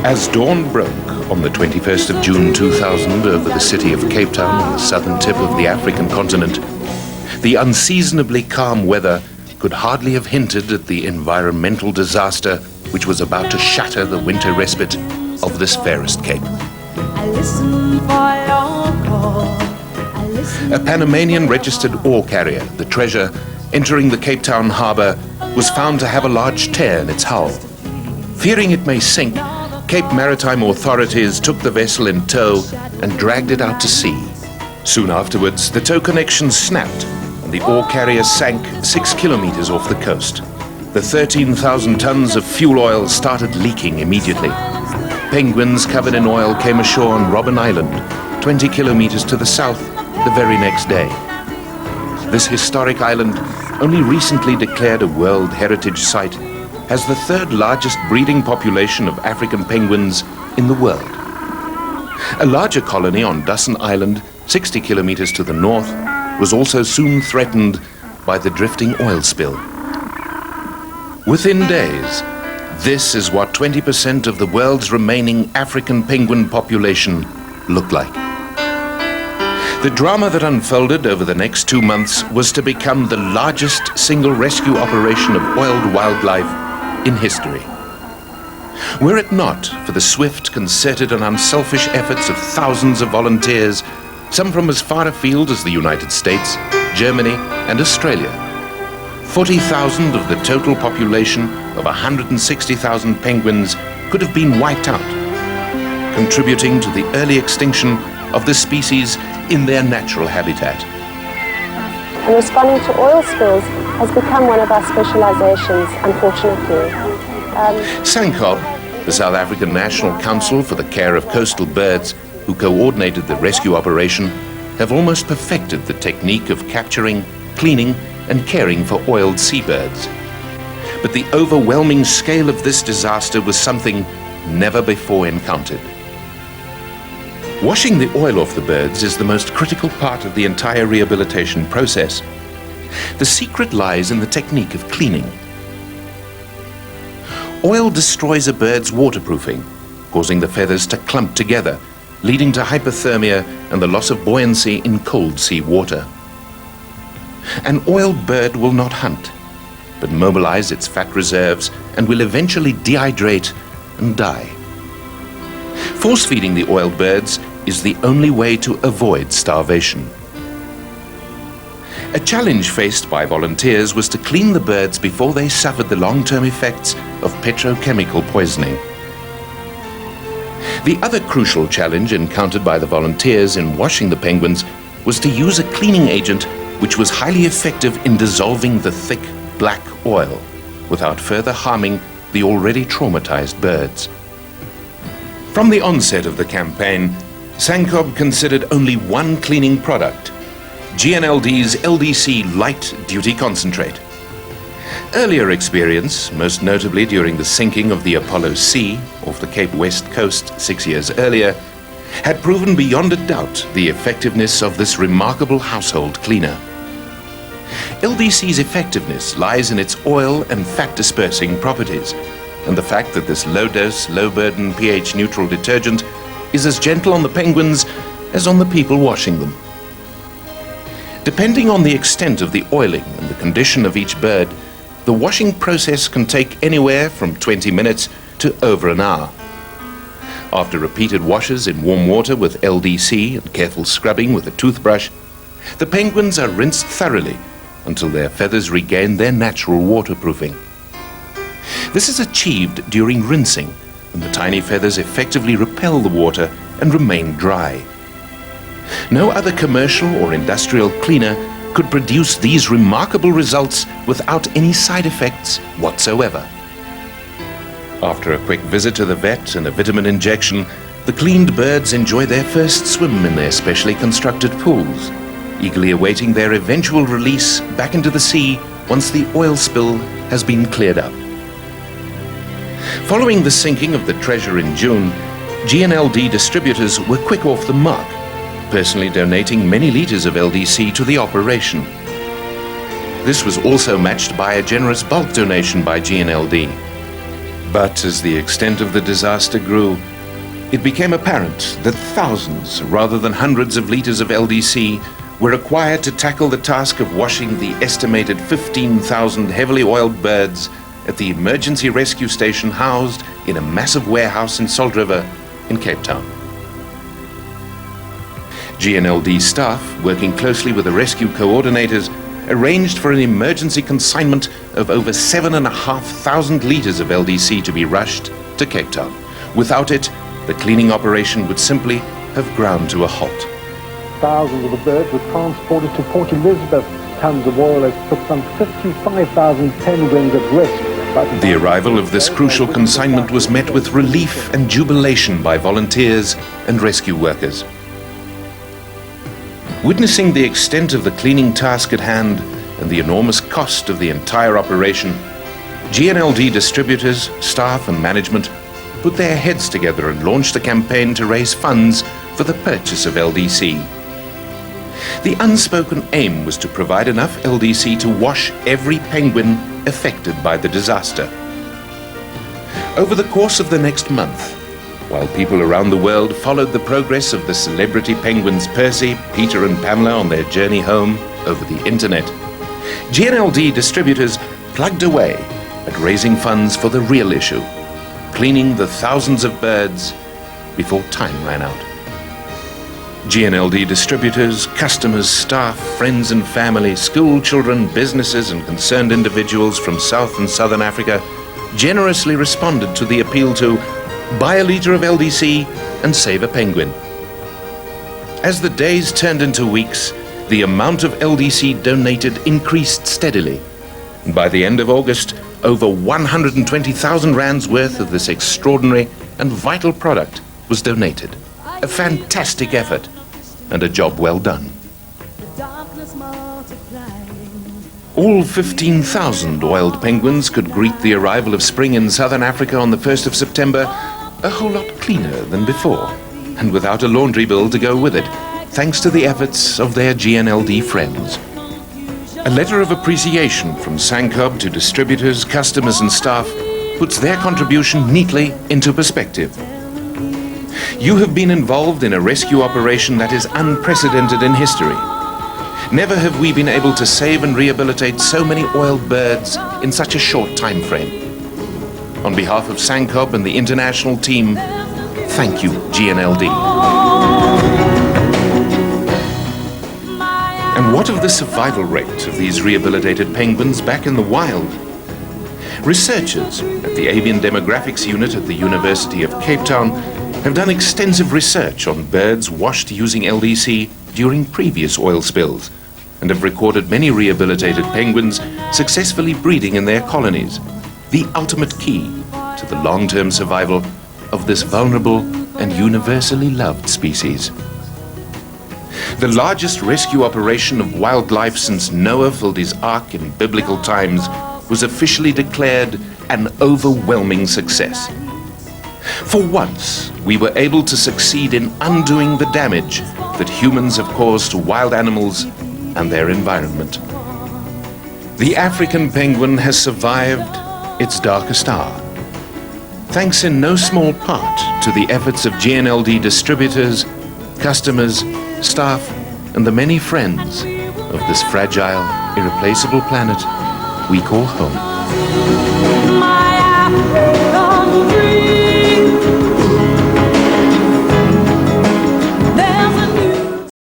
As dawn broke on the 21st of June 2000 over the city of Cape Town on the southern tip of the African continent, the unseasonably calm weather could hardly have hinted at the environmental disaster which was about to shatter the winter respite of this fairest cape. A Panamanian registered ore carrier, the Treasure, entering the Cape Town harbour, was found to have a large tear in its hull. Fearing it may sink, Cape Maritime authorities took the vessel in tow and dragged it out to sea. Soon afterwards, the tow connection snapped and the ore carrier sank 6 kilometers off the coast. The 13,000 tons of fuel oil started leaking immediately. Penguins covered in oil came ashore on Robben Island, 20 kilometers to the south, the very next day. This historic island, only recently declared a World Heritage Site, has the third largest breeding population of African penguins in the world. A larger colony on Dusson Island, 60 kilometers to the north, was also soon threatened by the drifting oil spill. Within days, this is what 20% of the world's remaining African penguin population looked like. The drama that unfolded over the next 2 months was to become the largest single rescue operation of oiled wildlife in history. Were it not for the swift, concerted and unselfish efforts of thousands of volunteers, some from as far afield as the United States, Germany and Australia, 40,000 of the total population of 160,000 penguins could have been wiped out, contributing to the early extinction of the species in their natural habitat. And responding to oil spills has become one of our specializations, unfortunately. SANCOB, the South African National Council for the Care of Coastal Birds, who coordinated the rescue operation, have almost perfected the technique of capturing, cleaning and caring for oiled seabirds. But the overwhelming scale of this disaster was something never before encountered. Washing the oil off the birds is the most critical part of the entire rehabilitation process. The secret lies in the technique of cleaning. Oil destroys a bird's waterproofing, causing the feathers to clump together, leading to hypothermia and the loss of buoyancy in cold sea water. An oiled bird will not hunt, but mobilize its fat reserves and will eventually dehydrate and die. Force-feeding the oiled birds is the only way to avoid starvation. A challenge faced by volunteers was to clean the birds before they suffered the long-term effects of petrochemical poisoning. The other crucial challenge encountered by the volunteers in washing the penguins was to use a cleaning agent which was highly effective in dissolving the thick black oil without further harming the already traumatized birds. From the onset of the campaign, SANCOB considered only one cleaning product, GNLD's LDC Light Duty Concentrate. Earlier experience, most notably during the sinking of the Apollo C off the Cape West coast 6 years earlier, had proven beyond a doubt the effectiveness of this remarkable household cleaner. LDC's effectiveness lies in its oil and fat dispersing properties, and the fact that this low-dose, low-burden, pH-neutral detergent is as gentle on the penguins as on the people washing them. Depending on the extent of the oiling and the condition of each bird, the washing process can take anywhere from 20 minutes to over an hour. After repeated washes in warm water with LDC and careful scrubbing with a toothbrush, the penguins are rinsed thoroughly until their feathers regain their natural waterproofing. This is achieved during rinsing, when the tiny feathers effectively repel the water and remain dry. No other commercial or industrial cleaner could produce these remarkable results without any side effects whatsoever. After a quick visit to the vet and a vitamin injection, the cleaned birds enjoy their first swim in their specially constructed pools, eagerly awaiting their eventual release back into the sea once the oil spill has been cleared up. Following the sinking of the Treasure in June, GNLD distributors were quick off the mark, personally donating many liters of LDC to the operation. This was also matched by a generous bulk donation by GNLD. But as the extent of the disaster grew, it became apparent that thousands rather than hundreds of liters of LDC were required to tackle the task of washing the estimated 15,000 heavily oiled birds at the emergency rescue station housed in a massive warehouse in Salt River in Cape Town. GNLD staff, working closely with the rescue coordinators, arranged for an emergency consignment of over 7,500 liters of LDC to be rushed to Cape Town. Without it, the cleaning operation would simply have ground to a halt. Thousands of the birds were transported to Port Elizabeth. Tons of oil has put some 55,000 penguins at risk. The arrival of this crucial consignment was met with relief and jubilation by volunteers and rescue workers. Witnessing the extent of the cleaning task at hand and the enormous cost of the entire operation, GNLD distributors, staff and management put their heads together and launched a campaign to raise funds for the purchase of LDC. The unspoken aim was to provide enough LDC to wash every penguin affected by the disaster. Over the course of the next month, while people around the world followed the progress of the celebrity penguins Percy, Peter and Pamela on their journey home over the internet, GNLD distributors plugged away at raising funds for the real issue, cleaning the thousands of birds before time ran out. GNLD distributors, customers, staff, friends and family, school children, businesses and concerned individuals from South and Southern Africa generously responded to the appeal to buy a liter of LDC and save a penguin. As the days turned into weeks, the amount of LDC donated increased steadily. By the end of August, over 120,000 rands worth of this extraordinary and vital product was donated. A fantastic effort and a job well done. All 15,000 oiled penguins could greet the arrival of spring in southern Africa on the 1st of September a whole lot cleaner than before, and without a laundry bill to go with it, thanks to the efforts of their GNLD friends. A letter of appreciation from Sankob to distributors, customers and staff puts their contribution neatly into perspective. You have been involved in a rescue operation that is unprecedented in history. Never have we been able to save and rehabilitate so many oiled birds in such a short time frame. On behalf of Sankob and the international team, thank you, GNLD. And what of the survival rate of these rehabilitated penguins back in the wild? Researchers at the Avian Demographics Unit at the University of Cape Town have done extensive research on birds washed using LDC during previous oil spills and have recorded many rehabilitated penguins successfully breeding in their colonies, the ultimate key to the long-term survival of this vulnerable and universally loved species. The largest rescue operation of wildlife since Noah filled his ark in biblical times was officially declared an overwhelming success. For once, we were able to succeed in undoing the damage that humans have caused to wild animals and their environment. The African penguin has survived its darkest hour, thanks in no small part to the efforts of GNLD distributors, customers, staff, and the many friends of this fragile, irreplaceable planet we call home.